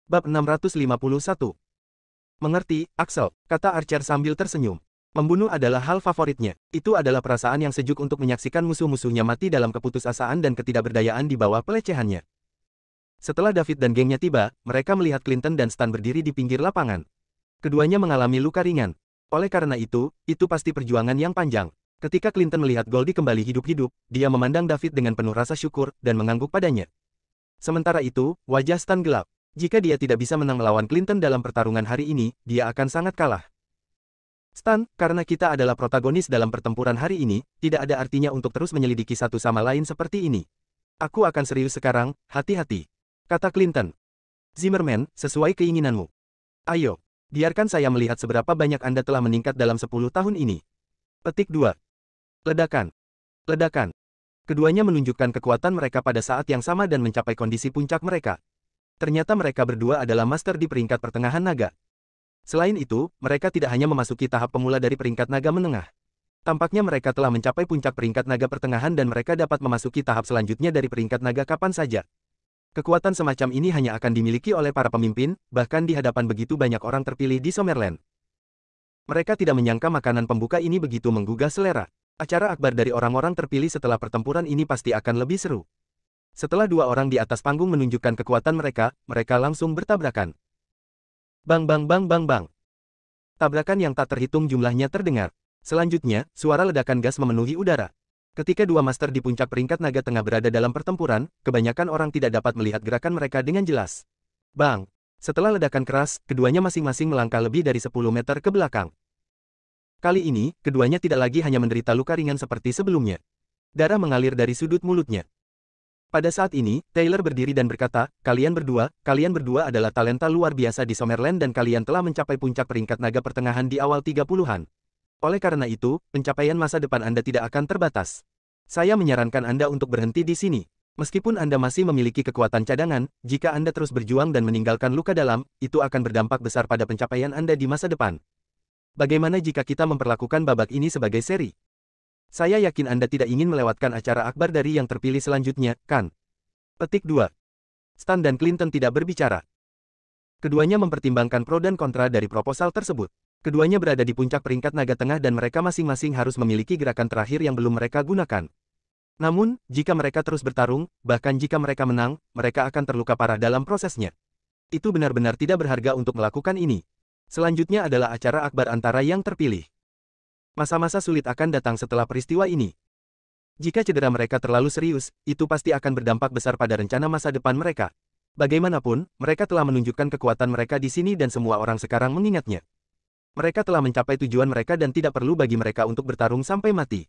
Bab 651. Mengerti, Axel, kata Archer sambil tersenyum. Membunuh adalah hal favoritnya. Itu adalah perasaan yang sejuk untuk menyaksikan musuh-musuhnya mati dalam keputusasaan dan ketidakberdayaan di bawah pelecehannya. Setelah David dan gengnya tiba, mereka melihat Clinton dan Stan berdiri di pinggir lapangan. Keduanya mengalami luka ringan. Oleh karena itu pasti perjuangan yang panjang. Ketika Clinton melihat Goldie kembali hidup-hidup, dia memandang David dengan penuh rasa syukur dan mengangguk padanya. Sementara itu, wajah Stan gelap. Jika dia tidak bisa menang melawan Clinton dalam pertarungan hari ini, dia akan sangat kalah. Stan, karena kita adalah protagonis dalam pertempuran hari ini, tidak ada artinya untuk terus menyelidiki satu sama lain seperti ini. Aku akan serius sekarang, hati-hati, kata Clinton. Zimmerman, sesuai keinginanmu. Ayo, biarkan saya melihat seberapa banyak Anda telah meningkat dalam 10 tahun ini. Petik 2. Ledakan. Ledakan. Keduanya menunjukkan kekuatan mereka pada saat yang sama dan mencapai kondisi puncak mereka. Ternyata mereka berdua adalah master di peringkat pertengahan naga. Selain itu, mereka tidak hanya memasuki tahap pemula dari peringkat naga menengah. Tampaknya mereka telah mencapai puncak peringkat naga pertengahan dan mereka dapat memasuki tahap selanjutnya dari peringkat naga kapan saja. Kekuatan semacam ini hanya akan dimiliki oleh para pemimpin, bahkan di hadapan begitu banyak orang terpilih di Summerland. Mereka tidak menyangka makanan pembuka ini begitu menggugah selera. Acara akbar dari orang-orang terpilih setelah pertempuran ini pasti akan lebih seru. Setelah dua orang di atas panggung menunjukkan kekuatan mereka, mereka langsung bertabrakan. Bang bang bang bang bang. Tabrakan yang tak terhitung jumlahnya terdengar. Selanjutnya, suara ledakan gas memenuhi udara. Ketika dua master di puncak peringkat naga tengah berada dalam pertempuran, kebanyakan orang tidak dapat melihat gerakan mereka dengan jelas. Bang! Setelah ledakan keras, keduanya masing-masing melangkah lebih dari 10 meter ke belakang. Kali ini, keduanya tidak lagi hanya menderita luka ringan seperti sebelumnya. Darah mengalir dari sudut mulutnya. Pada saat ini, Taylor berdiri dan berkata, kalian berdua adalah talenta luar biasa di Summerland dan kalian telah mencapai puncak peringkat naga pertengahan di awal 30-an. Oleh karena itu, pencapaian masa depan Anda tidak akan terbatas. Saya menyarankan Anda untuk berhenti di sini. Meskipun Anda masih memiliki kekuatan cadangan, jika Anda terus berjuang dan meninggalkan luka dalam, itu akan berdampak besar pada pencapaian Anda di masa depan. Bagaimana jika kita memperlakukan babak ini sebagai seri? Saya yakin Anda tidak ingin melewatkan acara akbar dari yang terpilih selanjutnya, kan? Petik 2. Stan dan Clinton tidak berbicara. Keduanya mempertimbangkan pro dan kontra dari proposal tersebut. Keduanya berada di puncak peringkat naga tengah dan mereka masing-masing harus memiliki gerakan terakhir yang belum mereka gunakan. Namun, jika mereka terus bertarung, bahkan jika mereka menang, mereka akan terluka parah dalam prosesnya. Itu benar-benar tidak berharga untuk melakukan ini. Selanjutnya adalah acara akbar antara yang terpilih. Masa-masa sulit akan datang setelah peristiwa ini. Jika cedera mereka terlalu serius, itu pasti akan berdampak besar pada rencana masa depan mereka. Bagaimanapun, mereka telah menunjukkan kekuatan mereka di sini dan semua orang sekarang mengingatnya. Mereka telah mencapai tujuan mereka dan tidak perlu bagi mereka untuk bertarung sampai mati.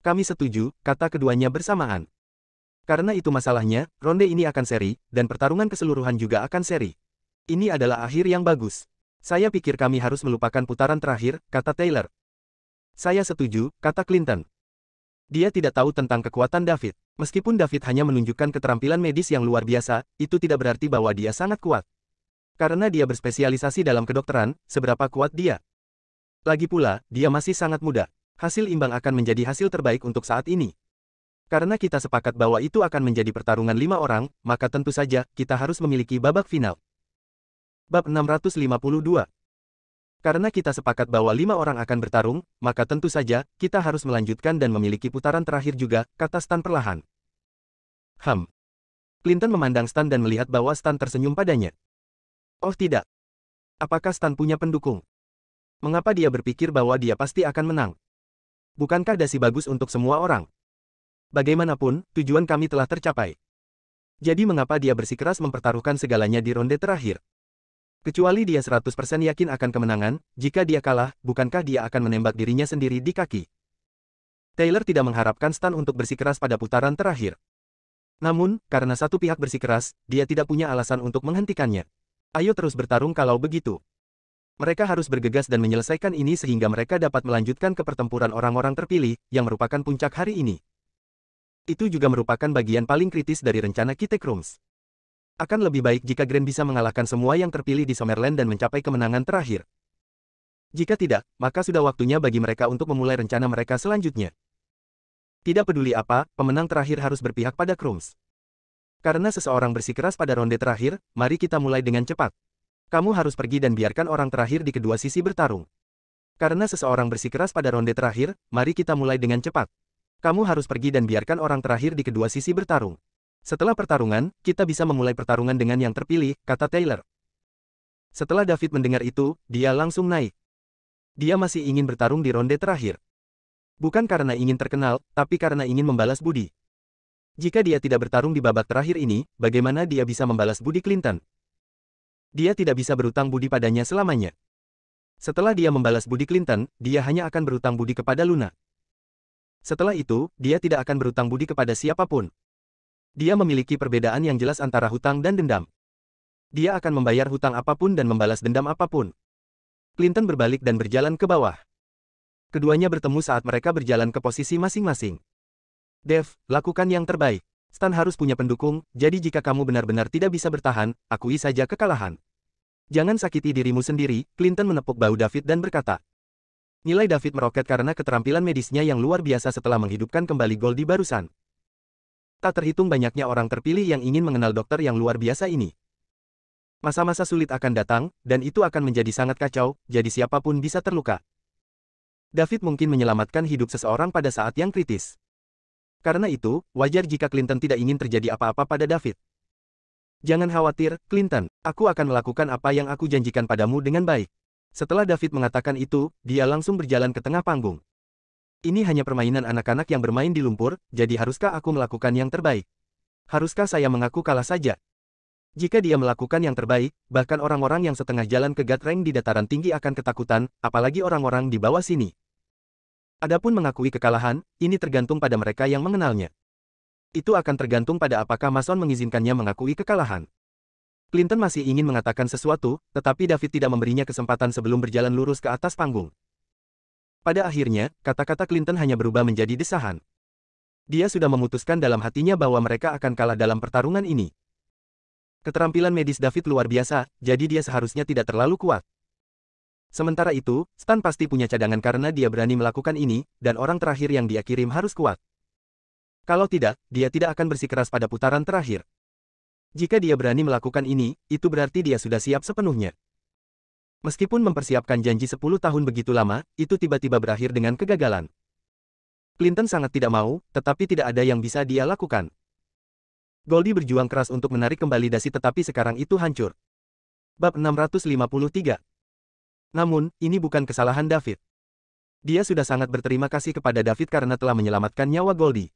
Kami setuju, kata keduanya bersamaan. Karena itu masalahnya, ronde ini akan seri, dan pertarungan keseluruhan juga akan seri. Ini adalah akhir yang bagus. Saya pikir kami harus melupakan putaran terakhir, kata Taylor. Saya setuju, kata Clinton. Dia tidak tahu tentang kekuatan David. Meskipun David hanya menunjukkan keterampilan medis yang luar biasa, itu tidak berarti bahwa dia sangat kuat. Karena dia berspesialisasi dalam kedokteran, seberapa kuat dia? Lagi pula, dia masih sangat muda. Hasil imbang akan menjadi hasil terbaik untuk saat ini. Karena kita sepakat bahwa itu akan menjadi pertarungan 5 orang, maka tentu saja, kita harus memiliki babak final. Bab 652. Karena kita sepakat bahwa 5 orang akan bertarung, maka tentu saja, kita harus melanjutkan dan memiliki putaran terakhir juga, kata Stan perlahan. Clinton memandang Stan dan melihat bahwa Stan tersenyum padanya. Oh tidak. Apakah Stan punya pendukung? Mengapa dia berpikir bahwa dia pasti akan menang? Bukankah dasi bagus untuk semua orang? Bagaimanapun, tujuan kami telah tercapai. Jadi mengapa dia bersikeras mempertaruhkan segalanya di ronde terakhir? Kecuali dia 100% yakin akan kemenangan, jika dia kalah, bukankah dia akan menembak dirinya sendiri di kaki? Taylor tidak mengharapkan Stan untuk bersikeras pada putaran terakhir. Namun, karena satu pihak bersikeras, dia tidak punya alasan untuk menghentikannya. Ayo terus bertarung kalau begitu. Mereka harus bergegas dan menyelesaikan ini sehingga mereka dapat melanjutkan ke pertempuran orang-orang terpilih, yang merupakan puncak hari ini. Itu juga merupakan bagian paling kritis dari rencana Kite Krums. Akan lebih baik jika Grand bisa mengalahkan semua yang terpilih di Summerland dan mencapai kemenangan terakhir. Jika tidak, maka sudah waktunya bagi mereka untuk memulai rencana mereka selanjutnya. Tidak peduli apa, pemenang terakhir harus berpihak pada Krums. Karena seseorang bersikeras pada ronde terakhir, mari kita mulai dengan cepat. Kamu harus pergi dan biarkan orang terakhir di kedua sisi bertarung. Karena seseorang bersikeras pada ronde terakhir, mari kita mulai dengan cepat. Kamu harus pergi dan biarkan orang terakhir di kedua sisi bertarung. Setelah pertarungan, kita bisa memulai pertarungan dengan yang terpilih, kata Taylor. Setelah David mendengar itu, dia langsung naik. Dia masih ingin bertarung di ronde terakhir. Bukan karena ingin terkenal, tapi karena ingin membalas budi. Jika dia tidak bertarung di babak terakhir ini, bagaimana dia bisa membalas budi Clinton? Dia tidak bisa berutang budi padanya selamanya. Setelah dia membalas budi Clinton, dia hanya akan berutang budi kepada Luna. Setelah itu, dia tidak akan berutang budi kepada siapapun. Dia memiliki perbedaan yang jelas antara hutang dan dendam. Dia akan membayar hutang apapun dan membalas dendam apapun. Clinton berbalik dan berjalan ke bawah. Keduanya bertemu saat mereka berjalan ke posisi masing-masing. Dev, lakukan yang terbaik. Stan harus punya pendukung, jadi jika kamu benar-benar tidak bisa bertahan, akui saja kekalahan. Jangan sakiti dirimu sendiri, Clinton menepuk bahu David dan berkata. Nilai David meroket karena keterampilan medisnya yang luar biasa setelah menghidupkan kembali Goldie barusan. Tak terhitung banyaknya orang terpilih yang ingin mengenal dokter yang luar biasa ini. Masa-masa sulit akan datang, dan itu akan menjadi sangat kacau, jadi siapapun bisa terluka. David mungkin menyelamatkan hidup seseorang pada saat yang kritis. Karena itu, wajar jika Clinton tidak ingin terjadi apa-apa pada David. Jangan khawatir, Clinton, aku akan melakukan apa yang aku janjikan padamu dengan baik. Setelah David mengatakan itu, dia langsung berjalan ke tengah panggung. Ini hanya permainan anak-anak yang bermain di lumpur, jadi haruskah aku melakukan yang terbaik? Haruskah saya mengaku kalah saja? Jika dia melakukan yang terbaik, bahkan orang-orang yang setengah jalan ke God Rank di dataran tinggi akan ketakutan, apalagi orang-orang di bawah sini. Adapun mengakui kekalahan, ini tergantung pada mereka yang mengenalnya. Itu akan tergantung pada apakah Mason mengizinkannya mengakui kekalahan. Clinton masih ingin mengatakan sesuatu, tetapi David tidak memberinya kesempatan sebelum berjalan lurus ke atas panggung. Pada akhirnya, kata-kata Clinton hanya berubah menjadi desahan. Dia sudah memutuskan dalam hatinya bahwa mereka akan kalah dalam pertarungan ini. Keterampilan medis David luar biasa, jadi dia seharusnya tidak terlalu kuat. Sementara itu, Stan pasti punya cadangan karena dia berani melakukan ini, dan orang terakhir yang dia kirim harus kuat. Kalau tidak, dia tidak akan bersikeras pada putaran terakhir. Jika dia berani melakukan ini, itu berarti dia sudah siap sepenuhnya. Meskipun mempersiapkan janji 10 tahun begitu lama, itu tiba-tiba berakhir dengan kegagalan. Clinton sangat tidak mau, tetapi tidak ada yang bisa dia lakukan. Goldie berjuang keras untuk menarik kembali dasi tetapi sekarang itu hancur. Bab 653. Namun, ini bukan kesalahan David. Dia sudah sangat berterima kasih kepada David karena telah menyelamatkan nyawa Goldie.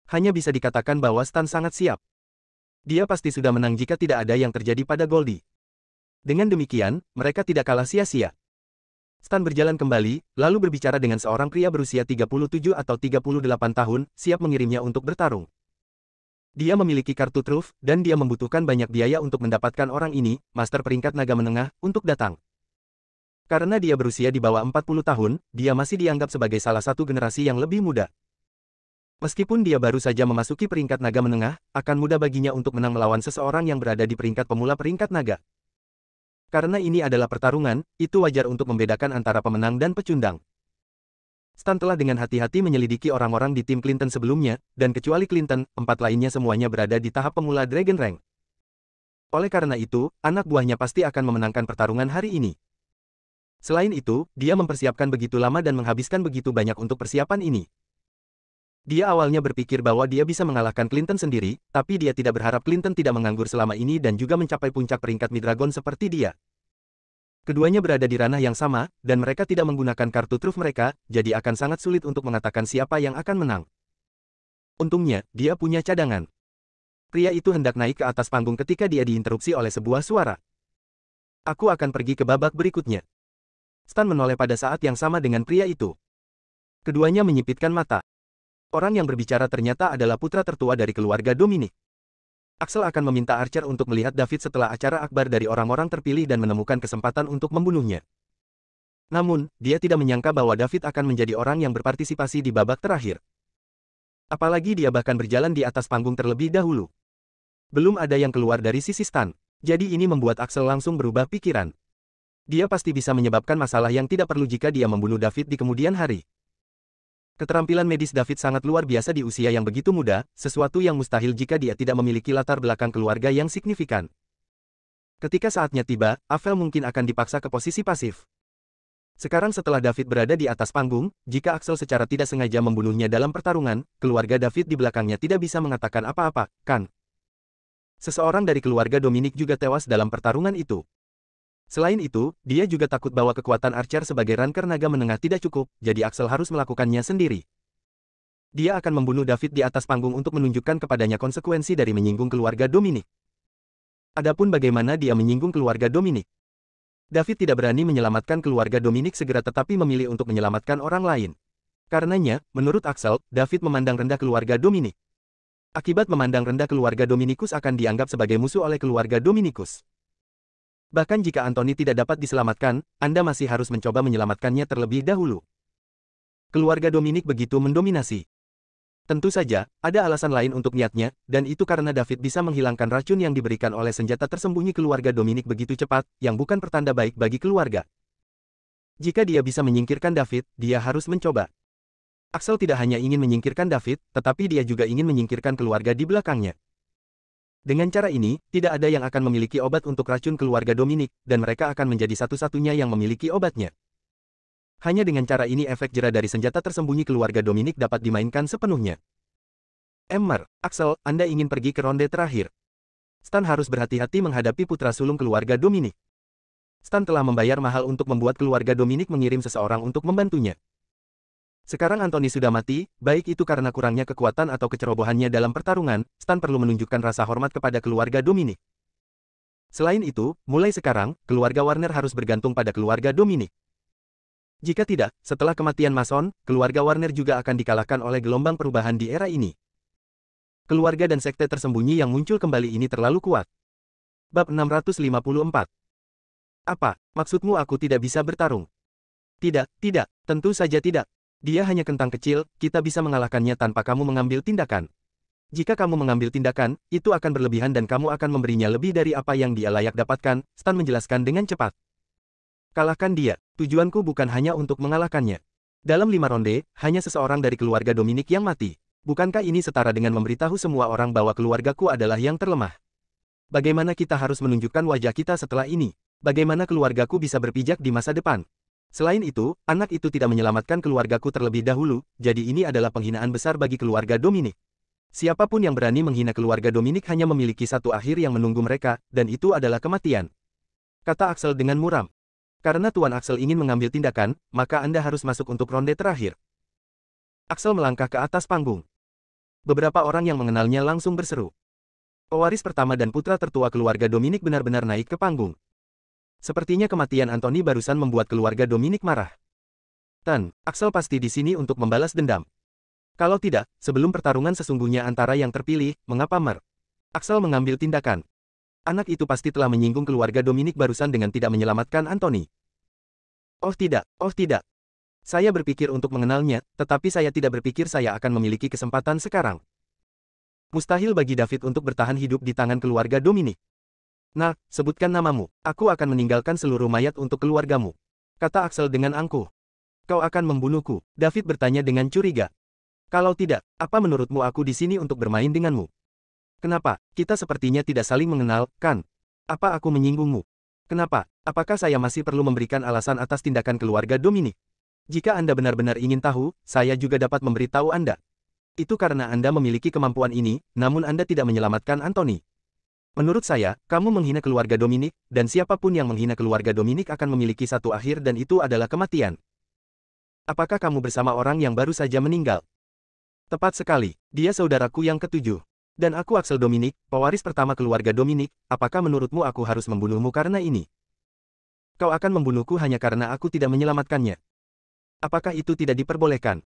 Hanya bisa dikatakan bahwa Stan sangat siap. Dia pasti sudah menang jika tidak ada yang terjadi pada Goldie. Dengan demikian, mereka tidak kalah sia-sia. Stan berjalan kembali, lalu berbicara dengan seorang pria berusia 37 atau 38 tahun, siap mengirimnya untuk bertarung. Dia memiliki kartu truf, dan dia membutuhkan banyak biaya untuk mendapatkan orang ini, master peringkat naga menengah, untuk datang. Karena dia berusia di bawah 40 tahun, dia masih dianggap sebagai salah satu generasi yang lebih muda. Meskipun dia baru saja memasuki peringkat naga menengah, akan mudah baginya untuk menang melawan seseorang yang berada di peringkat pemula peringkat naga. Karena ini adalah pertarungan, itu wajar untuk membedakan antara pemenang dan pecundang. Stan telah dengan hati-hati menyelidiki orang-orang di tim Clinton sebelumnya, dan kecuali Clinton, 4 lainnya semuanya berada di tahap pemula Dragon Rank. Oleh karena itu, anak buahnya pasti akan memenangkan pertarungan hari ini. Selain itu, dia mempersiapkan begitu lama dan menghabiskan begitu banyak untuk persiapan ini. Dia awalnya berpikir bahwa dia bisa mengalahkan Clinton sendiri, tapi dia tidak berharap Clinton tidak menganggur selama ini dan juga mencapai puncak peringkat Midragon seperti dia. Keduanya berada di ranah yang sama, dan mereka tidak menggunakan kartu truf mereka, jadi akan sangat sulit untuk mengatakan siapa yang akan menang. Untungnya, dia punya cadangan. Pria itu hendak naik ke atas panggung ketika dia diinterupsi oleh sebuah suara. Aku akan pergi ke babak berikutnya. Stan menoleh pada saat yang sama dengan pria itu. Keduanya menyipitkan mata. Orang yang berbicara ternyata adalah putra tertua dari keluarga Dominic. Axel akan meminta Archer untuk melihat David setelah acara akbar dari orang-orang terpilih dan menemukan kesempatan untuk membunuhnya. Namun, dia tidak menyangka bahwa David akan menjadi orang yang berpartisipasi di babak terakhir. Apalagi dia bahkan berjalan di atas panggung terlebih dahulu. Belum ada yang keluar dari sisi Stan. Jadi ini membuat Axel langsung berubah pikiran. Dia pasti bisa menyebabkan masalah yang tidak perlu jika dia membunuh David di kemudian hari. Keterampilan medis David sangat luar biasa di usia yang begitu muda, sesuatu yang mustahil jika dia tidak memiliki latar belakang keluarga yang signifikan. Ketika saatnya tiba, Avel mungkin akan dipaksa ke posisi pasif. Sekarang setelah David berada di atas panggung, jika Axel secara tidak sengaja membunuhnya dalam pertarungan, keluarga David di belakangnya tidak bisa mengatakan apa-apa, kan? Seseorang dari keluarga Dominic juga tewas dalam pertarungan itu. Selain itu, dia juga takut bahwa kekuatan Archer sebagai Ranker Naga Menengah tidak cukup, jadi Axel harus melakukannya sendiri. Dia akan membunuh David di atas panggung untuk menunjukkan kepadanya konsekuensi dari menyinggung keluarga Dominic. Adapun bagaimana dia menyinggung keluarga Dominic. David tidak berani menyelamatkan keluarga Dominic segera tetapi memilih untuk menyelamatkan orang lain. Karenanya, menurut Axel, David memandang rendah keluarga Dominic. Akibat memandang rendah keluarga Dominicus akan dianggap sebagai musuh oleh keluarga Dominicus. Bahkan jika Anthony tidak dapat diselamatkan, Anda masih harus mencoba menyelamatkannya terlebih dahulu. Keluarga Dominic begitu mendominasi. Tentu saja, ada alasan lain untuk niatnya, dan itu karena David bisa menghilangkan racun yang diberikan oleh senjata tersembunyi keluarga Dominic begitu cepat, yang bukan pertanda baik bagi keluarga. Jika dia bisa menyingkirkan David, dia harus mencoba. Axel tidak hanya ingin menyingkirkan David, tetapi dia juga ingin menyingkirkan keluarga di belakangnya. Dengan cara ini, tidak ada yang akan memiliki obat untuk racun keluarga Dominic, dan mereka akan menjadi satu-satunya yang memiliki obatnya. Hanya dengan cara ini efek jera dari senjata tersembunyi keluarga Dominic dapat dimainkan sepenuhnya. Emmer, Axel, Anda ingin pergi ke ronde terakhir. Stan harus berhati-hati menghadapi putra sulung keluarga Dominic. Stan telah membayar mahal untuk membuat keluarga Dominic mengirim seseorang untuk membantunya. Sekarang Anthony sudah mati, baik itu karena kurangnya kekuatan atau kecerobohannya dalam pertarungan, Stan perlu menunjukkan rasa hormat kepada keluarga Dominic. Selain itu, mulai sekarang, keluarga Warner harus bergantung pada keluarga Dominic. Jika tidak, setelah kematian Mason, keluarga Warner juga akan dikalahkan oleh gelombang perubahan di era ini. Keluarga dan sekte tersembunyi yang muncul kembali ini terlalu kuat. Bab 654. Apa, maksudmu aku tidak bisa bertarung? Tidak, tentu saja tidak. Dia hanya kentang kecil, kita bisa mengalahkannya tanpa kamu mengambil tindakan. Jika kamu mengambil tindakan, itu akan berlebihan dan kamu akan memberinya lebih dari apa yang dia layak dapatkan, Stan menjelaskan dengan cepat. Kalahkan dia, tujuanku bukan hanya untuk mengalahkannya. Dalam 5 ronde, hanya seseorang dari keluarga Dominic yang mati. Bukankah ini setara dengan memberitahu semua orang bahwa keluargaku adalah yang terlemah? Bagaimana kita harus menunjukkan wajah kita setelah ini? Bagaimana keluargaku bisa berpijak di masa depan? Selain itu, anak itu tidak menyelamatkan keluargaku terlebih dahulu, jadi ini adalah penghinaan besar bagi keluarga Dominic. Siapapun yang berani menghina keluarga Dominic hanya memiliki satu akhir yang menunggu mereka, dan itu adalah kematian. Kata Axel dengan muram. Karena Tuan Axel ingin mengambil tindakan, maka Anda harus masuk untuk ronde terakhir. Axel melangkah ke atas panggung. Beberapa orang yang mengenalnya langsung berseru. Pewaris pertama dan putra tertua keluarga Dominic benar-benar naik ke panggung. Sepertinya kematian Anthony barusan membuat keluarga Dominic marah. Axel pasti di sini untuk membalas dendam. Kalau tidak, sebelum pertarungan sesungguhnya antara yang terpilih, mengapa Axel mengambil tindakan? Anak itu pasti telah menyinggung keluarga Dominic barusan dengan tidak menyelamatkan Anthony. Oh tidak. Saya berpikir untuk mengenalnya, tetapi saya tidak berpikir saya akan memiliki kesempatan sekarang. Mustahil bagi David untuk bertahan hidup di tangan keluarga Dominic. Nah, sebutkan namamu. Aku akan meninggalkan seluruh mayat untuk keluargamu. Kata Axel dengan angkuh. Kau akan membunuhku? David bertanya dengan curiga. Kalau tidak, apa menurutmu aku di sini untuk bermain denganmu? Kenapa? Kita sepertinya tidak saling mengenal, kan? Apa aku menyinggungmu? Kenapa? Apakah saya masih perlu memberikan alasan atas tindakan keluarga Dominic? Jika Anda benar-benar ingin tahu, saya juga dapat memberitahu Anda. Itu karena Anda memiliki kemampuan ini, namun Anda tidak menyelamatkan Anthony. Menurut saya, kamu menghina keluarga Dominic, dan siapapun yang menghina keluarga Dominic akan memiliki satu akhir dan itu adalah kematian. Apakah kamu bersama orang yang baru saja meninggal? Tepat sekali, dia saudaraku yang ketujuh. Dan aku Axel Dominic, pewaris pertama keluarga Dominic, apakah menurutmu aku harus membunuhmu karena ini? Kau akan membunuhku hanya karena aku tidak menyelamatkannya. Apakah itu tidak diperbolehkan?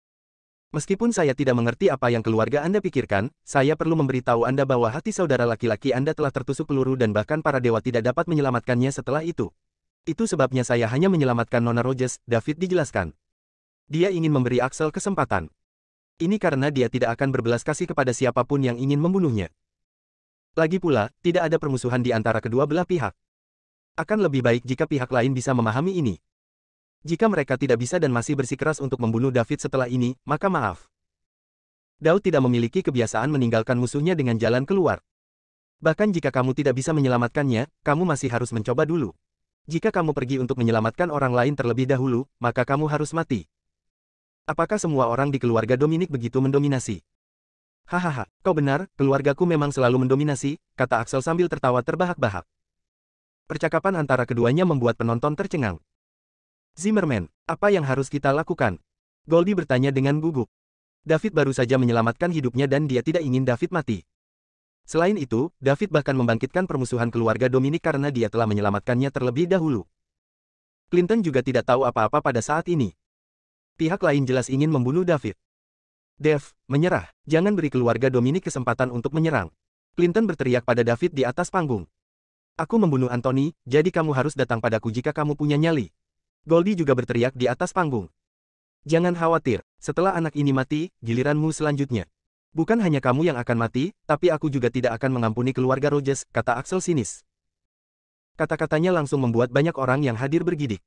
Meskipun saya tidak mengerti apa yang keluarga Anda pikirkan, saya perlu memberitahu Anda bahwa hati saudara laki-laki Anda telah tertusuk peluru dan bahkan para dewa tidak dapat menyelamatkannya setelah itu. Itu sebabnya saya hanya menyelamatkan Nona Rogers, David dijelaskan. Dia ingin memberi Axel kesempatan. Ini karena dia tidak akan berbelas kasih kepada siapapun yang ingin membunuhnya. Lagi pula, tidak ada permusuhan di antara kedua belah pihak. Akan lebih baik jika pihak lain bisa memahami ini. Jika mereka tidak bisa dan masih bersikeras untuk membunuh David setelah ini, maka maaf. Daud tidak memiliki kebiasaan meninggalkan musuhnya dengan jalan keluar. Bahkan jika kamu tidak bisa menyelamatkannya, kamu masih harus mencoba dulu. Jika kamu pergi untuk menyelamatkan orang lain terlebih dahulu, maka kamu harus mati. Apakah semua orang di keluarga Dominic begitu mendominasi? Hahaha, kau benar, keluargaku memang selalu mendominasi, kata Axel sambil tertawa terbahak-bahak. Percakapan antara keduanya membuat penonton tercengang. Zimmerman, apa yang harus kita lakukan? Goldie bertanya dengan gugup. David baru saja menyelamatkan hidupnya dan dia tidak ingin David mati. Selain itu, David bahkan membangkitkan permusuhan keluarga Dominic karena dia telah menyelamatkannya terlebih dahulu. Clinton juga tidak tahu apa-apa pada saat ini. Pihak lain jelas ingin membunuh David. Dev, menyerah. Jangan beri keluarga Dominic kesempatan untuk menyerang. Clinton berteriak pada David di atas panggung. Aku membunuh Anthony, jadi kamu harus datang padaku jika kamu punya nyali. Goldie juga berteriak di atas panggung. Jangan khawatir, setelah anak ini mati, giliranmu selanjutnya. Bukan hanya kamu yang akan mati, tapi aku juga tidak akan mengampuni keluarga Rogers, kata Axel sinis. Kata-katanya langsung membuat banyak orang yang hadir bergidik.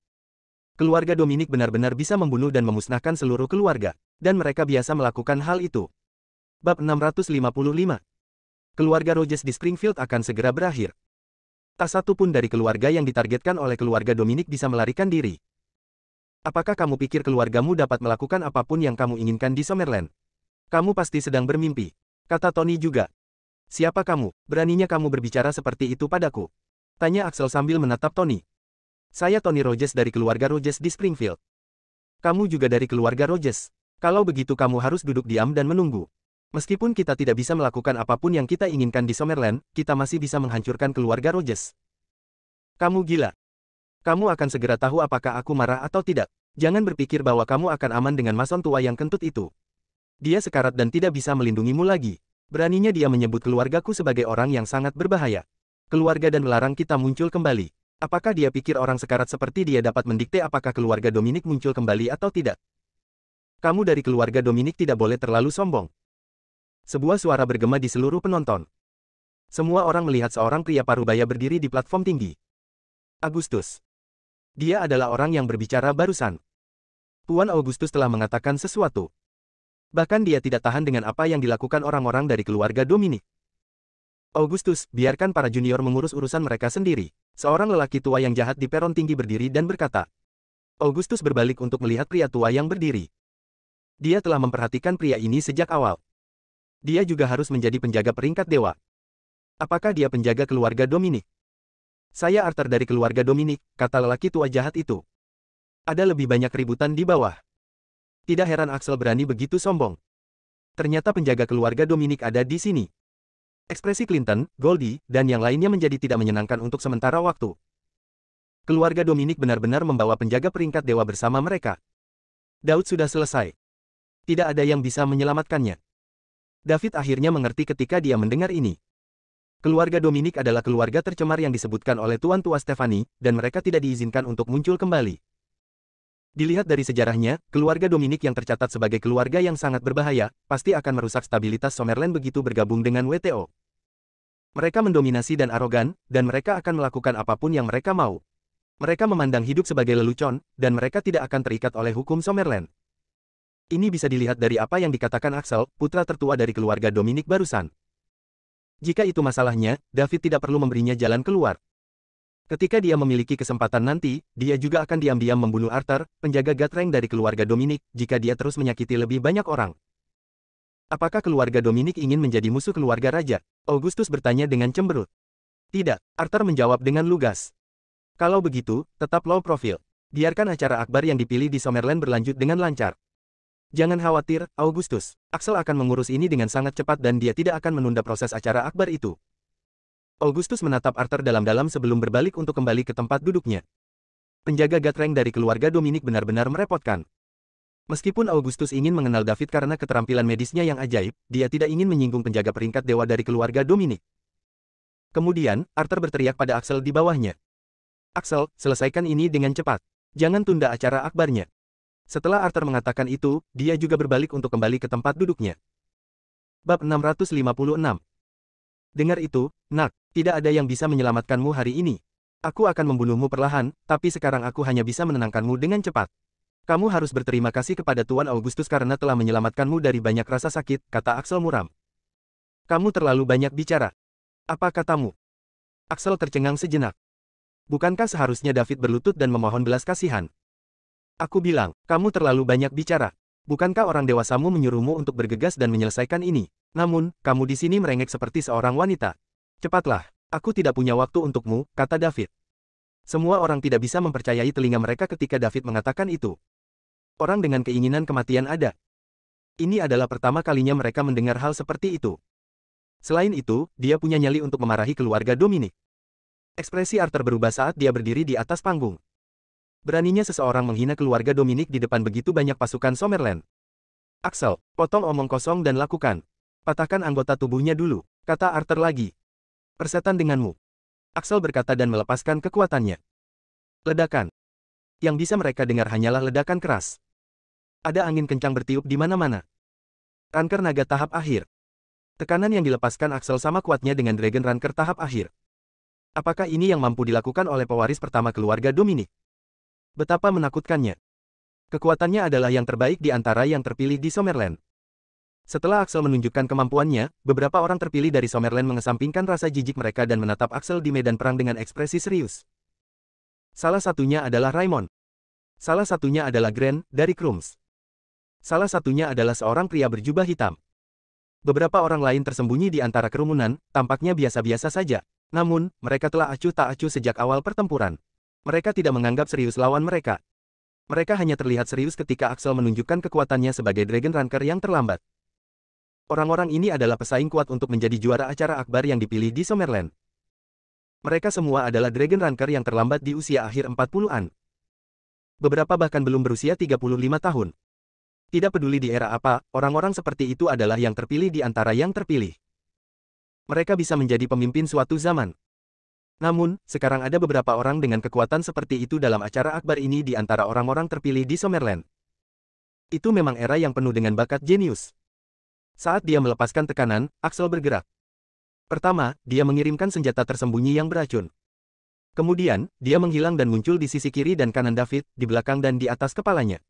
Keluarga Dominic benar-benar bisa membunuh dan memusnahkan seluruh keluarga, dan mereka biasa melakukan hal itu. Bab 655. Keluarga Rogers di Springfield akan segera berakhir. Tak satu pun dari keluarga yang ditargetkan oleh keluarga Dominic bisa melarikan diri. Apakah kamu pikir keluargamu dapat melakukan apapun yang kamu inginkan di Summerland? Kamu pasti sedang bermimpi, kata Tony juga. Siapa kamu? Beraninya kamu berbicara seperti itu padaku? Tanya Axel sambil menatap Tony. Saya Tony Rogers dari keluarga Rogers di Springfield. Kamu juga dari keluarga Rogers. Kalau begitu kamu harus duduk diam dan menunggu. Meskipun kita tidak bisa melakukan apapun yang kita inginkan di Summerland, kita masih bisa menghancurkan keluarga Rogers. Kamu gila. Kamu akan segera tahu apakah aku marah atau tidak. Jangan berpikir bahwa kamu akan aman dengan mason tua yang kentut itu. Dia sekarat dan tidak bisa melindungimu lagi. Beraninya dia menyebut keluargaku sebagai orang yang sangat berbahaya. Keluarga dan melarang kita muncul kembali. Apakah dia pikir orang sekarat seperti dia dapat mendikte apakah keluarga Dominic muncul kembali atau tidak? Kamu dari keluarga Dominic tidak boleh terlalu sombong. Sebuah suara bergema di seluruh penonton. Semua orang melihat seorang pria parubaya berdiri di platform tinggi. Augustus. Dia adalah orang yang berbicara barusan. Tuan Augustus telah mengatakan sesuatu. Bahkan dia tidak tahan dengan apa yang dilakukan orang-orang dari keluarga Dominic. Augustus, biarkan para junior mengurus urusan mereka sendiri. Seorang lelaki tua yang jahat di peron tinggi berdiri dan berkata. Augustus berbalik untuk melihat pria tua yang berdiri. Dia telah memperhatikan pria ini sejak awal. Dia juga harus menjadi penjaga peringkat dewa. Apakah dia penjaga keluarga Dominic? Saya Arthur dari keluarga Dominic, kata lelaki tua jahat itu. Ada lebih banyak keributan di bawah. Tidak heran Axel berani begitu sombong. Ternyata penjaga keluarga Dominic ada di sini. Ekspresi Clinton, Goldie, dan yang lainnya menjadi tidak menyenangkan untuk sementara waktu. Keluarga Dominic benar-benar membawa penjaga peringkat dewa bersama mereka. Daud sudah selesai. Tidak ada yang bisa menyelamatkannya. David akhirnya mengerti ketika dia mendengar ini. Keluarga Dominic adalah keluarga tercemar yang disebutkan oleh Tuan Tua Stephanie, dan mereka tidak diizinkan untuk muncul kembali. Dilihat dari sejarahnya, keluarga Dominic yang tercatat sebagai keluarga yang sangat berbahaya, pasti akan merusak stabilitas Summerland begitu bergabung dengan WTO. Mereka mendominasi dan arogan, dan mereka akan melakukan apapun yang mereka mau. Mereka memandang hidup sebagai lelucon, dan mereka tidak akan terikat oleh hukum Summerland. Ini bisa dilihat dari apa yang dikatakan Axel, putra tertua dari keluarga Dominic barusan. Jika itu masalahnya, David tidak perlu memberinya jalan keluar. Ketika dia memiliki kesempatan nanti, dia juga akan diam-diam membunuh Arthur, penjaga Gatreng dari keluarga Dominic, jika dia terus menyakiti lebih banyak orang. Apakah keluarga Dominic ingin menjadi musuh keluarga raja? Augustus bertanya dengan cemberut. Tidak, Arthur menjawab dengan lugas. Kalau begitu, tetap low profile. Biarkan acara akbar yang dipilih di Summerland berlanjut dengan lancar. Jangan khawatir, Augustus. Axel akan mengurus ini dengan sangat cepat dan dia tidak akan menunda proses acara akbar itu. Augustus menatap Arthur dalam-dalam sebelum berbalik untuk kembali ke tempat duduknya. Penjaga Gatreng dari keluarga Dominic benar-benar merepotkan. Meskipun Augustus ingin mengenal David karena keterampilan medisnya yang ajaib, dia tidak ingin menyinggung penjaga peringkat dewa dari keluarga Dominic. Kemudian, Arthur berteriak pada Axel di bawahnya. Axel, selesaikan ini dengan cepat. Jangan tunda acara akbarnya. Setelah Arthur mengatakan itu, dia juga berbalik untuk kembali ke tempat duduknya. Bab 656. Dengar itu, Nak, tidak ada yang bisa menyelamatkanmu hari ini. Aku akan membunuhmu perlahan, tapi sekarang aku hanya bisa menenangkanmu dengan cepat. Kamu harus berterima kasih kepada Tuan Augustus karena telah menyelamatkanmu dari banyak rasa sakit, kata Axel muram. Kamu terlalu banyak bicara. Apa katamu? Axel tercengang sejenak. Bukankah seharusnya David berlutut dan memohon belas kasihan? Aku bilang, kamu terlalu banyak bicara. Bukankah orang dewasamu menyuruhmu untuk bergegas dan menyelesaikan ini? Namun, kamu di sini merengek seperti seorang wanita. Cepatlah, aku tidak punya waktu untukmu, kata David. Semua orang tidak bisa mempercayai telinga mereka ketika David mengatakan itu. Orang dengan keinginan kematian ada. Ini adalah pertama kalinya mereka mendengar hal seperti itu. Selain itu, dia punya nyali untuk memarahi keluarga Dominic. Ekspresi Arthur berubah saat dia berdiri di atas panggung. Beraninya seseorang menghina keluarga Dominic di depan begitu banyak pasukan Summerland. Axel, potong omong kosong dan lakukan. Patahkan anggota tubuhnya dulu, kata Arthur lagi. Persetan denganmu. Axel berkata dan melepaskan kekuatannya. Ledakan. Yang bisa mereka dengar hanyalah ledakan keras. Ada angin kencang bertiup di mana-mana. Ranker naga tahap akhir. Tekanan yang dilepaskan Axel sama kuatnya dengan Dragon Ranker tahap akhir. Apakah ini yang mampu dilakukan oleh pewaris pertama keluarga Dominic? Betapa menakutkannya. Kekuatannya adalah yang terbaik di antara yang terpilih di Summerland. Setelah Axel menunjukkan kemampuannya, beberapa orang terpilih dari Summerland mengesampingkan rasa jijik mereka dan menatap Axel di medan perang dengan ekspresi serius. Salah satunya adalah Raymond. Salah satunya adalah Grant, dari Krums. Salah satunya adalah seorang pria berjubah hitam. Beberapa orang lain tersembunyi di antara kerumunan, tampaknya biasa-biasa saja. Namun, mereka telah acuh tak acuh sejak awal pertempuran. Mereka tidak menganggap serius lawan mereka. Mereka hanya terlihat serius ketika Axel menunjukkan kekuatannya sebagai Dragon Ranker yang terlambat. Orang-orang ini adalah pesaing kuat untuk menjadi juara acara akbar yang dipilih di Summerland. Mereka semua adalah Dragon Ranker yang terlambat di usia akhir 40-an. Beberapa bahkan belum berusia 35 tahun. Tidak peduli di era apa, orang-orang seperti itu adalah yang terpilih di antara yang terpilih. Mereka bisa menjadi pemimpin suatu zaman. Namun, sekarang ada beberapa orang dengan kekuatan seperti itu dalam acara akbar ini di antara orang-orang terpilih di Summerland. Itu memang era yang penuh dengan bakat jenius. Saat dia melepaskan tekanan, Axel bergerak. Pertama, dia mengirimkan senjata tersembunyi yang beracun. Kemudian, dia menghilang dan muncul di sisi kiri dan kanan David, di belakang dan di atas kepalanya.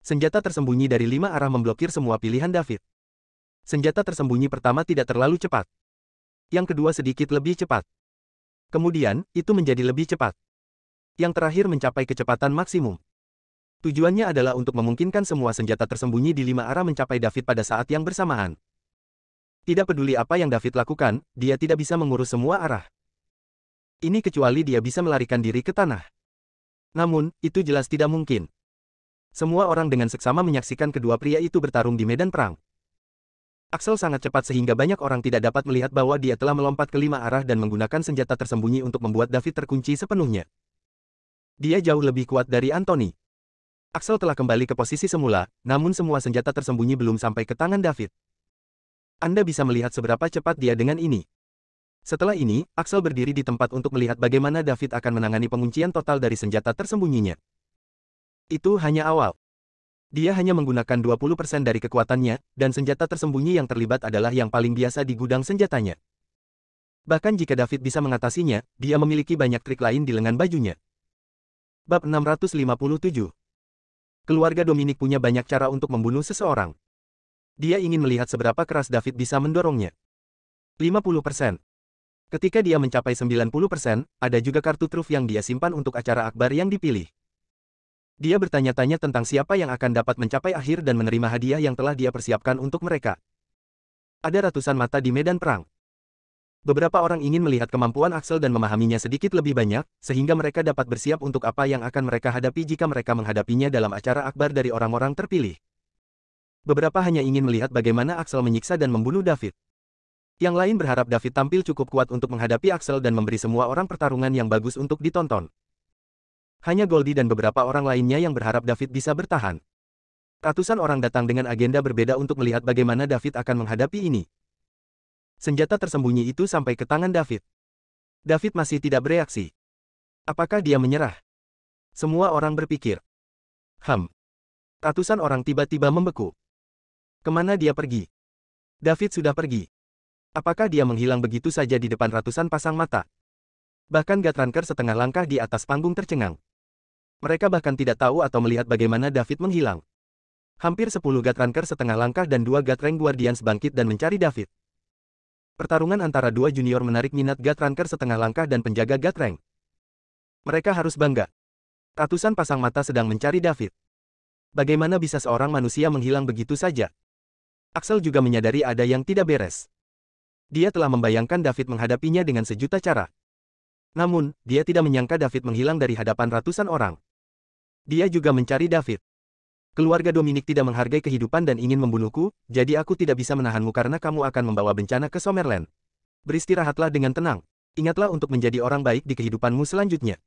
Senjata tersembunyi dari 5 arah memblokir semua pilihan David. Senjata tersembunyi pertama tidak terlalu cepat. Yang kedua sedikit lebih cepat. Kemudian, itu menjadi lebih cepat. Yang terakhir mencapai kecepatan maksimum. Tujuannya adalah untuk memungkinkan semua senjata tersembunyi di 5 arah mencapai David pada saat yang bersamaan. Tidak peduli apa yang David lakukan, dia tidak bisa mengurus semua arah. Ini kecuali dia bisa melarikan diri ke tanah. Namun, itu jelas tidak mungkin. Semua orang dengan seksama menyaksikan kedua pria itu bertarung di medan perang. Axel sangat cepat sehingga banyak orang tidak dapat melihat bahwa dia telah melompat ke 5 arah dan menggunakan senjata tersembunyi untuk membuat David terkunci sepenuhnya. Dia jauh lebih kuat dari Anthony. Axel telah kembali ke posisi semula, namun semua senjata tersembunyi belum sampai ke tangan David. Anda bisa melihat seberapa cepat dia dengan ini. Setelah ini, Axel berdiri di tempat untuk melihat bagaimana David akan menangani penguncian total dari senjata tersembunyinya. Itu hanya awal. Dia hanya menggunakan 20% dari kekuatannya, dan senjata tersembunyi yang terlibat adalah yang paling biasa di gudang senjatanya. Bahkan jika David bisa mengatasinya, dia memiliki banyak trik lain di lengan bajunya. Bab 657. Keluarga Dominic punya banyak cara untuk membunuh seseorang. Dia ingin melihat seberapa keras David bisa mendorongnya. 50%. Ketika dia mencapai 90%, ada juga kartu truf yang dia simpan untuk acara akbar yang dipilih. Dia bertanya-tanya tentang siapa yang akan dapat mencapai akhir dan menerima hadiah yang telah dia persiapkan untuk mereka. Ada ratusan mata di medan perang. Beberapa orang ingin melihat kemampuan Axel dan memahaminya sedikit lebih banyak, sehingga mereka dapat bersiap untuk apa yang akan mereka hadapi jika mereka menghadapinya dalam acara akbar dari orang-orang terpilih. Beberapa hanya ingin melihat bagaimana Axel menyiksa dan membunuh David. Yang lain berharap David tampil cukup kuat untuk menghadapi Axel dan memberi semua orang pertarungan yang bagus untuk ditonton. Hanya Goldie dan beberapa orang lainnya yang berharap David bisa bertahan. Ratusan orang datang dengan agenda berbeda untuk melihat bagaimana David akan menghadapi ini. Senjata tersembunyi itu sampai ke tangan David. David masih tidak bereaksi. Apakah dia menyerah? Semua orang berpikir. Ratusan orang tiba-tiba membeku. Kemana dia pergi? David sudah pergi. Apakah dia menghilang begitu saja di depan ratusan pasang mata? Bahkan Gatranker setengah langkah di atas panggung tercengang. Mereka bahkan tidak tahu atau melihat bagaimana David menghilang. Hampir 10 Gatranker setengah langkah dan 2 Gatrank Guardians bangkit dan mencari David. Pertarungan antara dua junior menarik minat Gatranker setengah langkah dan penjaga Gatrank. Mereka harus bangga. Ratusan pasang mata sedang mencari David. Bagaimana bisa seorang manusia menghilang begitu saja? Axel juga menyadari ada yang tidak beres. Dia telah membayangkan David menghadapinya dengan sejuta cara. Namun, dia tidak menyangka David menghilang dari hadapan ratusan orang. Dia juga mencari David. Keluarga Dominic tidak menghargai kehidupan dan ingin membunuhku, jadi aku tidak bisa menahanmu karena kamu akan membawa bencana ke Summerland. Beristirahatlah dengan tenang. Ingatlah untuk menjadi orang baik di kehidupanmu selanjutnya.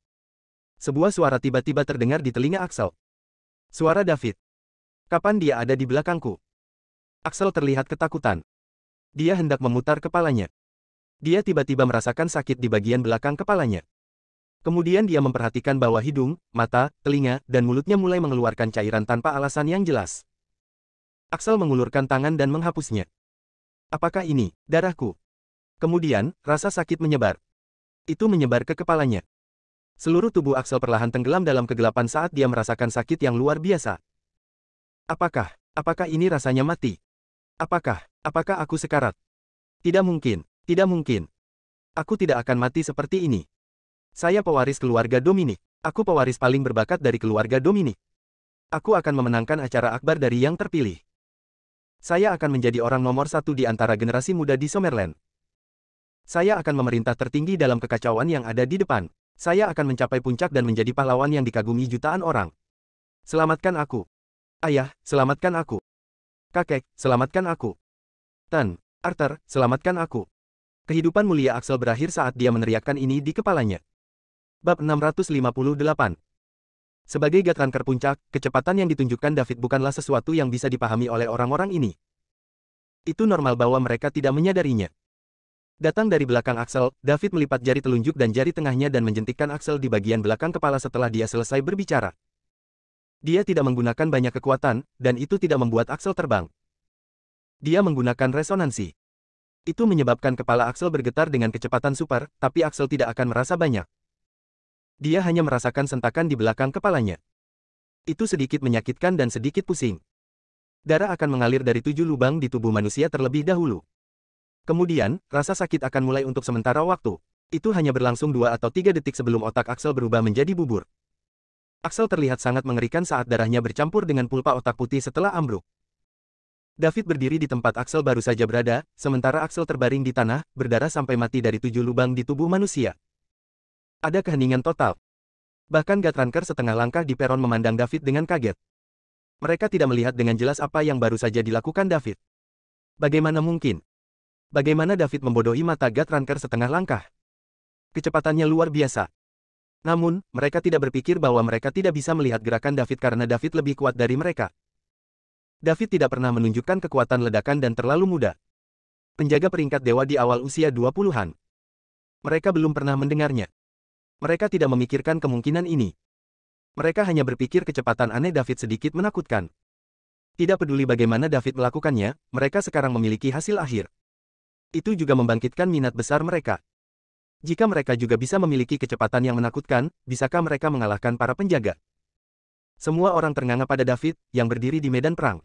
Sebuah suara tiba-tiba terdengar di telinga Axel. Suara David. Kapan dia ada di belakangku? Axel terlihat ketakutan. Dia hendak memutar kepalanya. Dia tiba-tiba merasakan sakit di bagian belakang kepalanya. Kemudian dia memperhatikan bahwa hidung, mata, telinga, dan mulutnya mulai mengeluarkan cairan tanpa alasan yang jelas. Axel mengulurkan tangan dan menghapusnya. Apakah ini darahku? Kemudian, rasa sakit menyebar. Itu menyebar ke kepalanya. Seluruh tubuh Axel perlahan tenggelam dalam kegelapan saat dia merasakan sakit yang luar biasa. Apakah ini rasanya mati? Apakah aku sekarat? Tidak mungkin, tidak mungkin. Aku tidak akan mati seperti ini. Saya pewaris keluarga Dominic. Aku pewaris paling berbakat dari keluarga Dominic. Aku akan memenangkan acara akbar dari yang terpilih. Saya akan menjadi orang nomor 1 di antara generasi muda di Summerland. Saya akan memerintah tertinggi dalam kekacauan yang ada di depan. Saya akan mencapai puncak dan menjadi pahlawan yang dikagumi jutaan orang. Selamatkan aku. Ayah, selamatkan aku. Kakek, selamatkan aku. Tan, Arthur, selamatkan aku. Kehidupan mulia Axel berakhir saat dia meneriakkan ini di kepalanya. Bab 658. Sebagai Gatranker puncak, kecepatan yang ditunjukkan David bukanlah sesuatu yang bisa dipahami oleh orang-orang ini. Itu normal bahwa mereka tidak menyadarinya. Datang dari belakang Axel, David melipat jari telunjuk dan jari tengahnya dan menjentikkan Axel di bagian belakang kepala setelah dia selesai berbicara. Dia tidak menggunakan banyak kekuatan, dan itu tidak membuat Axel terbang. Dia menggunakan resonansi. Itu menyebabkan kepala Axel bergetar dengan kecepatan super, tapi Axel tidak akan merasa banyak. Dia hanya merasakan sentakan di belakang kepalanya. Itu sedikit menyakitkan dan sedikit pusing. Darah akan mengalir dari 7 lubang di tubuh manusia terlebih dahulu. Kemudian, rasa sakit akan mulai untuk sementara waktu. Itu hanya berlangsung 2 atau 3 detik sebelum otak Axel berubah menjadi bubur. Axel terlihat sangat mengerikan saat darahnya bercampur dengan pulpa otak putih setelah ambruk. David berdiri di tempat Axel baru saja berada, sementara Axel terbaring di tanah, berdarah sampai mati dari 7 lubang di tubuh manusia. Ada keheningan total. Bahkan Gatranker setengah langkah di peron memandang David dengan kaget. Mereka tidak melihat dengan jelas apa yang baru saja dilakukan David. Bagaimana mungkin? Bagaimana David membodohi mata Gatranker setengah langkah? Kecepatannya luar biasa. Namun, mereka tidak berpikir bahwa mereka tidak bisa melihat gerakan David karena David lebih kuat dari mereka. David tidak pernah menunjukkan kekuatan ledakan dan terlalu muda. Penjaga peringkat dewa di awal usia 20-an. Mereka belum pernah mendengarnya. Mereka tidak memikirkan kemungkinan ini. Mereka hanya berpikir kecepatan aneh David sedikit menakutkan. Tidak peduli bagaimana David melakukannya, mereka sekarang memiliki hasil akhir. Itu juga membangkitkan minat besar mereka. Jika mereka juga bisa memiliki kecepatan yang menakutkan, bisakah mereka mengalahkan para penjaga? Semua orang ternganga pada David, yang berdiri di medan perang.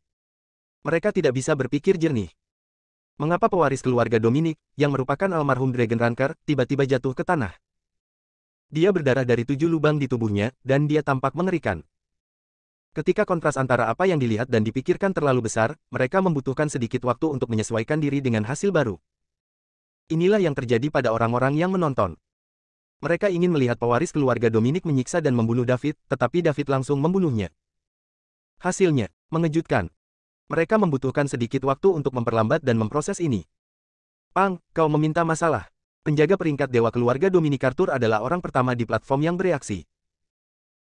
Mereka tidak bisa berpikir jernih. Mengapa pewaris keluarga Dominic, yang merupakan almarhum Dragon Ranker, tiba-tiba jatuh ke tanah? Dia berdarah dari 7 lubang di tubuhnya, dan dia tampak mengerikan. Ketika kontras antara apa yang dilihat dan dipikirkan terlalu besar, mereka membutuhkan sedikit waktu untuk menyesuaikan diri dengan hasil baru. Inilah yang terjadi pada orang-orang yang menonton. Mereka ingin melihat pewaris keluarga Dominic menyiksa dan membunuh David, tetapi David langsung membunuhnya. Hasilnya, mengejutkan. Mereka membutuhkan sedikit waktu untuk memperlambat dan memproses ini. Pang, kau meminta masalah. Penjaga peringkat dewa keluarga Dominic Arthur adalah orang pertama di platform yang bereaksi.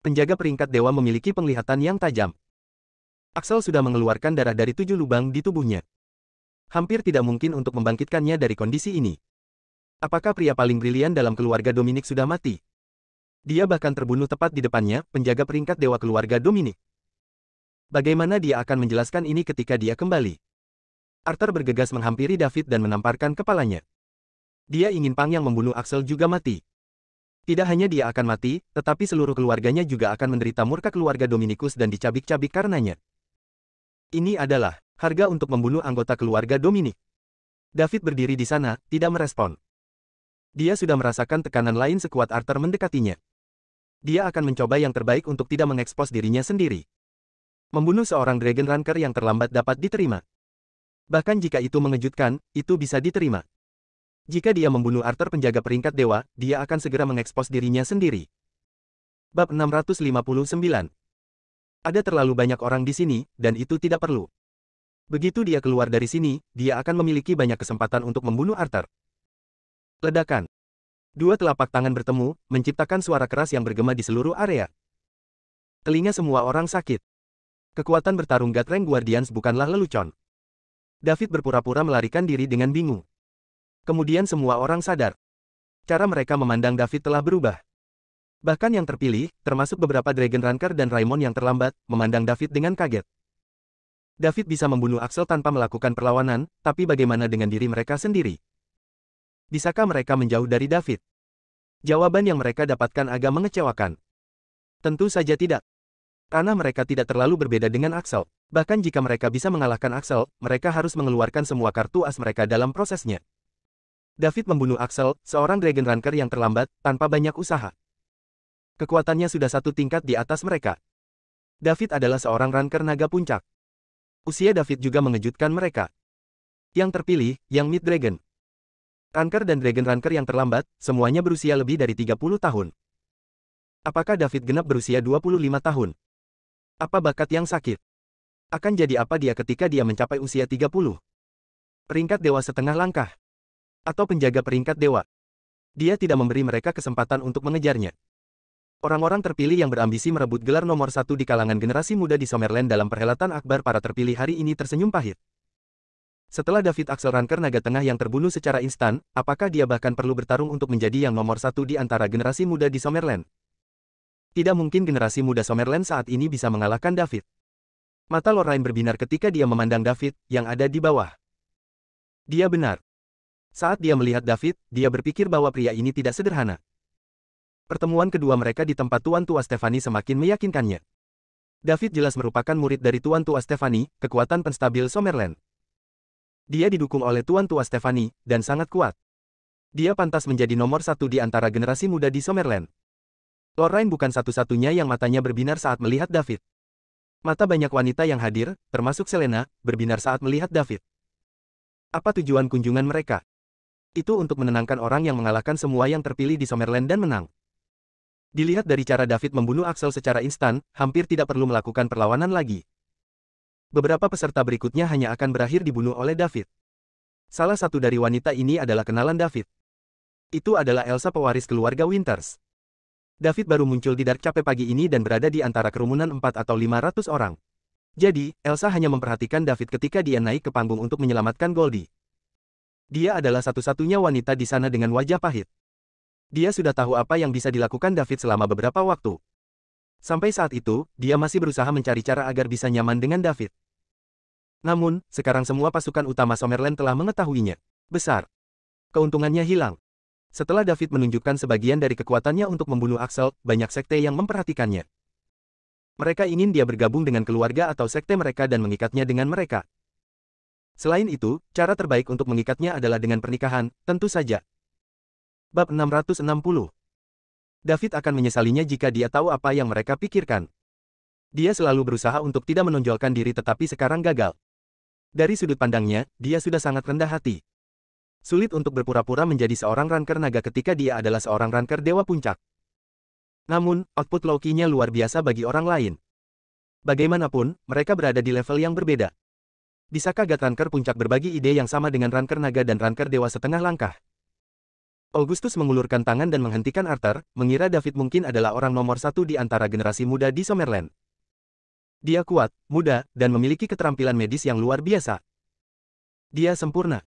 Penjaga peringkat dewa memiliki penglihatan yang tajam. Axel sudah mengeluarkan darah dari 7 lubang di tubuhnya. Hampir tidak mungkin untuk membangkitkannya dari kondisi ini. Apakah pria paling brilian dalam keluarga Dominic sudah mati? Dia bahkan terbunuh tepat di depannya, penjaga peringkat dewa keluarga Dominic. Bagaimana dia akan menjelaskan ini ketika dia kembali? Arthur bergegas menghampiri David dan menamparkan kepalanya. Dia ingin Pang yang membunuh Axel juga mati. Tidak hanya dia akan mati, tetapi seluruh keluarganya juga akan menderita murka keluarga Dominikus dan dicabik-cabik karenanya. Ini adalah harga untuk membunuh anggota keluarga Dominik. David berdiri di sana, tidak merespon. Dia sudah merasakan tekanan lain sekuat Arthur mendekatinya. Dia akan mencoba yang terbaik untuk tidak mengekspos dirinya sendiri. Membunuh seorang Dragon Ranker yang terlambat dapat diterima. Bahkan jika itu mengejutkan, itu bisa diterima. Jika dia membunuh Arthur penjaga peringkat dewa, dia akan segera mengekspos dirinya sendiri. Bab 659. Ada terlalu banyak orang di sini, dan itu tidak perlu. Begitu dia keluar dari sini, dia akan memiliki banyak kesempatan untuk membunuh Arthur. Ledakan. Dua telapak tangan bertemu, menciptakan suara keras yang bergema di seluruh area. Telinga semua orang sakit. Kekuatan bertarung God Rank Guardians bukanlah lelucon. David berpura-pura melarikan diri dengan bingung. Kemudian semua orang sadar. Cara mereka memandang David telah berubah. Bahkan yang terpilih, termasuk beberapa Dragon Ranker dan Raimon yang terlambat, memandang David dengan kaget. David bisa membunuh Axel tanpa melakukan perlawanan, tapi bagaimana dengan diri mereka sendiri? Bisakah mereka menjauh dari David? Jawaban yang mereka dapatkan agak mengecewakan. Tentu saja tidak. Karena mereka tidak terlalu berbeda dengan Axel. Bahkan jika mereka bisa mengalahkan Axel, mereka harus mengeluarkan semua kartu as mereka dalam prosesnya. David membunuh Axel, seorang Dragon Ranker yang terlambat, tanpa banyak usaha. Kekuatannya sudah satu tingkat di atas mereka. David adalah seorang Ranker naga puncak. Usia David juga mengejutkan mereka. Yang terpilih, yang Mid Dragon. Ranker dan Dragon Ranker yang terlambat, semuanya berusia lebih dari 30 tahun. Apakah David genap berusia 25 tahun? Apa bakat yang sakit? Akan jadi apa dia ketika dia mencapai usia 30? Peringkat dewa setengah langkah. Atau penjaga peringkat dewa. Dia tidak memberi mereka kesempatan untuk mengejarnya. Orang-orang terpilih yang berambisi merebut gelar nomor 1 di kalangan generasi muda di Summerland dalam perhelatan akbar para terpilih hari ini tersenyum pahit. Setelah David Axel Ranker naga tengah yang terbunuh secara instan, apakah dia bahkan perlu bertarung untuk menjadi yang nomor 1 di antara generasi muda di Summerland? Tidak mungkin generasi muda Summerland saat ini bisa mengalahkan David. Mata Lorraine berbinar ketika dia memandang David, yang ada di bawah. Dia benar. Saat dia melihat David, dia berpikir bahwa pria ini tidak sederhana. Pertemuan kedua mereka di tempat Tuan Tua Stefani semakin meyakinkannya. David jelas merupakan murid dari Tuan Tua Stefani, kekuatan penstabil Summerland. Dia didukung oleh Tuan Tua Stefani, dan sangat kuat. Dia pantas menjadi nomor 1 di antara generasi muda di Summerland. Lorraine bukan satu-satunya yang matanya berbinar saat melihat David. Mata banyak wanita yang hadir, termasuk Selena, berbinar saat melihat David. Apa tujuan kunjungan mereka? Itu untuk menenangkan orang yang mengalahkan semua yang terpilih di Summerland dan menang. Dilihat dari cara David membunuh Axel secara instan, hampir tidak perlu melakukan perlawanan lagi. Beberapa peserta berikutnya hanya akan berakhir dibunuh oleh David. Salah satu dari wanita ini adalah kenalan David. Itu adalah Elsa, pewaris keluarga Winters. David baru muncul di Dark Cape pagi ini dan berada di antara kerumunan 4 atau 500 orang. Jadi, Elsa hanya memperhatikan David ketika dia naik ke panggung untuk menyelamatkan Goldie. Dia adalah satu-satunya wanita di sana dengan wajah pahit. Dia sudah tahu apa yang bisa dilakukan David selama beberapa waktu. Sampai saat itu, dia masih berusaha mencari cara agar bisa nyaman dengan David. Namun, sekarang semua pasukan utama Summerland telah mengetahuinya. Besar. Keuntungannya hilang. Setelah David menunjukkan sebagian dari kekuatannya untuk membunuh Axel, banyak sekte yang memperhatikannya. Mereka ingin dia bergabung dengan keluarga atau sekte mereka dan mengikatnya dengan mereka. Selain itu, cara terbaik untuk mengikatnya adalah dengan pernikahan, tentu saja. Bab 660. David akan menyesalinya jika dia tahu apa yang mereka pikirkan. Dia selalu berusaha untuk tidak menonjolkan diri tetapi sekarang gagal. Dari sudut pandangnya, dia sudah sangat rendah hati. Sulit untuk berpura-pura menjadi seorang ranker naga ketika dia adalah seorang ranker dewa puncak. Namun, output Loki-nya luar biasa bagi orang lain. Bagaimanapun, mereka berada di level yang berbeda. Bisakah God Ranker puncak berbagi ide yang sama dengan ranker naga dan ranker dewa setengah langkah? Augustus mengulurkan tangan dan menghentikan Arthur, mengira David mungkin adalah orang nomor 1 di antara generasi muda di Summerland. Dia kuat, muda, dan memiliki keterampilan medis yang luar biasa. Dia sempurna.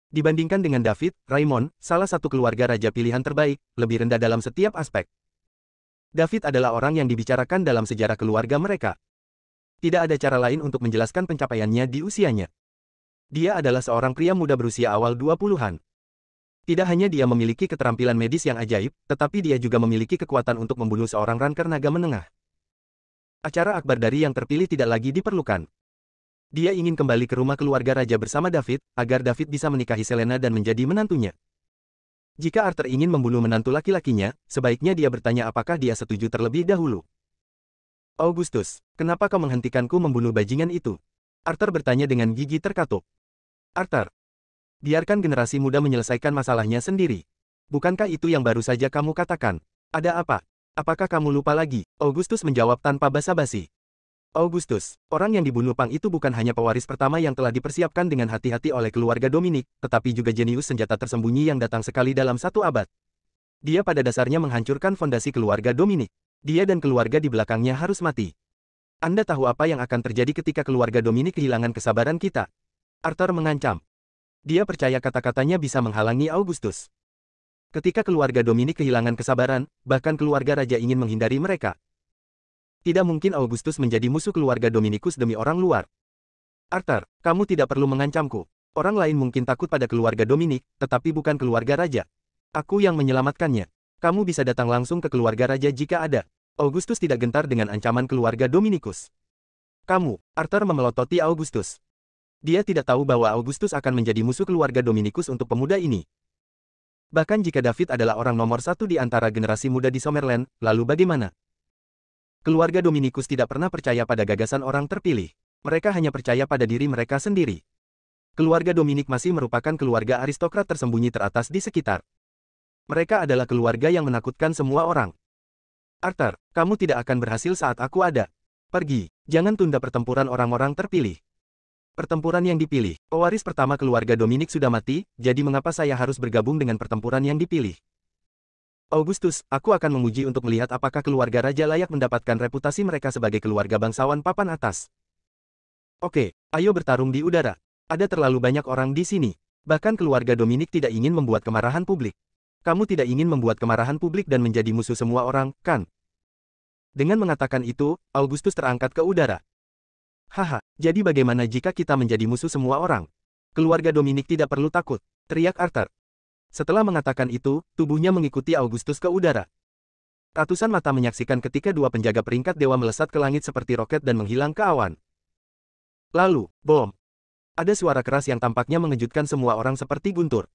Dibandingkan dengan David, Raimon, salah satu keluarga raja pilihan terbaik, lebih rendah dalam setiap aspek. David adalah orang yang dibicarakan dalam sejarah keluarga mereka. Tidak ada cara lain untuk menjelaskan pencapaiannya di usianya. Dia adalah seorang pria muda berusia awal 20-an. Tidak hanya dia memiliki keterampilan medis yang ajaib, tetapi dia juga memiliki kekuatan untuk membunuh seorang ranker naga menengah. Acara akbar dari yang terpilih tidak lagi diperlukan. Dia ingin kembali ke rumah keluarga raja bersama David, agar David bisa menikahi Selena dan menjadi menantunya. Jika Arthur ingin membunuh menantu laki-lakinya, sebaiknya dia bertanya apakah dia setuju terlebih dahulu. Augustus, kenapa kau menghentikanku membunuh bajingan itu? Arthur bertanya dengan gigi terkatup. Arthur, biarkan generasi muda menyelesaikan masalahnya sendiri. Bukankah itu yang baru saja kamu katakan? Ada apa? Apakah kamu lupa lagi? Augustus menjawab tanpa basa-basi. Augustus, orang yang dibunuh Pang itu bukan hanya pewaris pertama yang telah dipersiapkan dengan hati-hati oleh keluarga Dominic, tetapi juga jenius senjata tersembunyi yang datang sekali dalam 1 abad. Dia pada dasarnya menghancurkan fondasi keluarga Dominic. Dia dan keluarga di belakangnya harus mati. Anda tahu apa yang akan terjadi ketika keluarga Dominic kehilangan kesabaran kita? Arthur mengancam. Dia percaya kata-katanya bisa menghalangi Augustus. Ketika keluarga Dominic kehilangan kesabaran, bahkan keluarga raja ingin menghindari mereka. Tidak mungkin Augustus menjadi musuh keluarga Dominicus demi orang luar. Arthur, kamu tidak perlu mengancamku. Orang lain mungkin takut pada keluarga Dominic, tetapi bukan keluarga raja. Aku yang menyelamatkannya. Kamu bisa datang langsung ke keluarga raja jika ada. Augustus tidak gentar dengan ancaman keluarga Dominicus. Kamu, Arthur memelototi Augustus. Dia tidak tahu bahwa Augustus akan menjadi musuh keluarga Dominicus untuk pemuda ini. Bahkan jika David adalah orang nomor 1 di antara generasi muda di Summerland, lalu bagaimana? Keluarga Dominicus tidak pernah percaya pada gagasan orang terpilih. Mereka hanya percaya pada diri mereka sendiri. Keluarga Dominic masih merupakan keluarga aristokrat tersembunyi teratas di sekitar. Mereka adalah keluarga yang menakutkan semua orang. Arthur, kamu tidak akan berhasil saat aku ada. Pergi, jangan tunda pertempuran orang-orang terpilih. Pertempuran yang dipilih. Pewaris pertama keluarga Dominic sudah mati, jadi mengapa saya harus bergabung dengan pertempuran yang dipilih? Augustus, aku akan menguji untuk melihat apakah keluarga raja layak mendapatkan reputasi mereka sebagai keluarga bangsawan papan atas. Oke, ayo bertarung di udara. Ada terlalu banyak orang di sini. Bahkan keluarga Dominic tidak ingin membuat kemarahan publik. Kamu tidak ingin membuat kemarahan publik dan menjadi musuh semua orang, kan? Dengan mengatakan itu, Augustus terangkat ke udara. Haha, jadi bagaimana jika kita menjadi musuh semua orang? Keluarga Dominic tidak perlu takut, teriak Arthur. Setelah mengatakan itu, tubuhnya mengikuti Augustus ke udara. Ratusan mata menyaksikan ketika 2 penjaga peringkat dewa melesat ke langit seperti roket dan menghilang ke awan. Lalu, bom. Ada suara keras yang tampaknya mengejutkan semua orang seperti guntur.